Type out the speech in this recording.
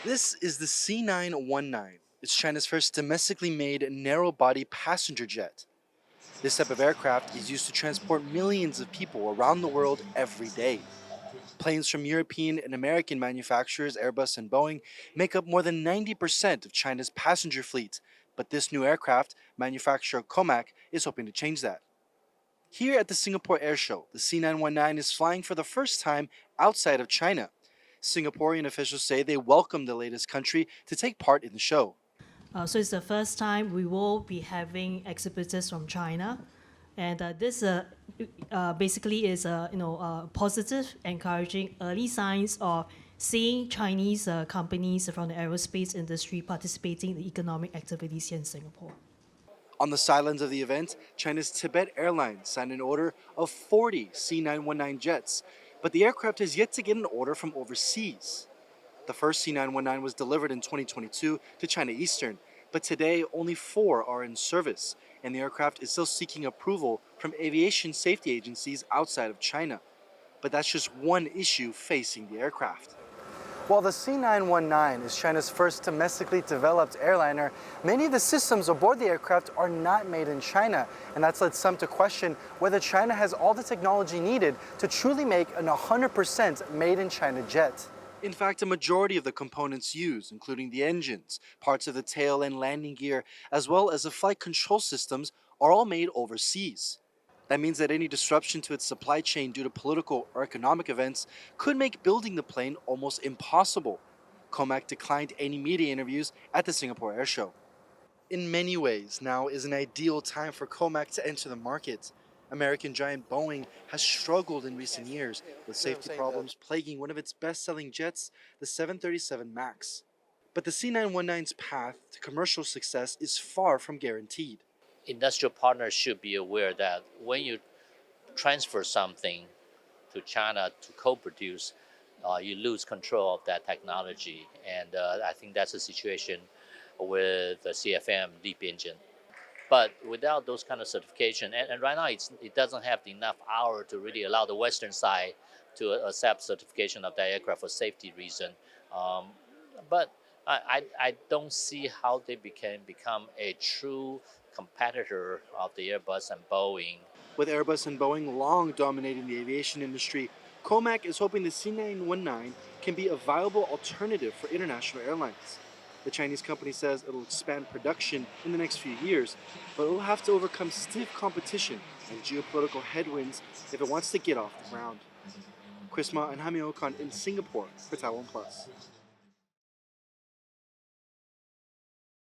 This is the C919. It's China's first domestically made narrow-body passenger jet. This type of aircraft is used to transport millions of people around the world every day. Planes from European and American manufacturers Airbus and Boeing make up more than 90% of China's passenger fleet, but this new aircraft, manufacturer Comac, is hoping to change that. Here at the Singapore Airshow, the C919 is flying for the first time outside of China. Singaporean officials say they welcome the latest country to take part in the show. So it's the first time we will be having exhibitors from China, and this basically is positive, encouraging early signs of seeing Chinese companies from the aerospace industry participating in the economic activities here in Singapore. On the sidelines of the event, China's Tibet Airlines signed an order of 40 C919 jets, but the aircraft has yet to get an order from overseas. The first C919 was delivered in 2022 to China Eastern, but today only 4 are in service, and the aircraft is still seeking approval from aviation safety agencies outside of China. But that's just one issue facing the aircraft. While the C919 is China's first domestically developed airliner, many of the systems aboard the aircraft are not made in China, and that's led some to question whether China has all the technology needed to truly make an 100% made in China jet. In fact, a majority of the components used, including the engines, parts of the tail and landing gear, as well as the flight control systems, are all made overseas. That means that any disruption to its supply chain due to political or economic events could make building the plane almost impossible. Comac declined any media interviews at the Singapore Airshow. In many ways, now is an ideal time for Comac to enter the market. American giant Boeing has struggled in recent years with safety problems plaguing one of its best-selling jets, the 737 MAX. But the C919's path to commercial success is far from guaranteed. Industrial partners should be aware that when you transfer something to China to co-produce, you lose control of that technology. And I think that's the situation with the CFM LEAP engine. But without those kind of certification, and right now it doesn't have enough hour to really allow the Western side to accept certification of that aircraft for safety reason. But I don't see how they can become a true competitor of the Airbus and Boeing. With Airbus and Boeing long dominating the aviation industry, Comac is hoping the C919 can be a viable alternative for international airlines. The Chinese company says it'll expand production in the next few years, but it will have to overcome stiff competition and geopolitical headwinds if it wants to get off the ground. Kris and Jaime Ocon in Singapore for TaiwanPlus.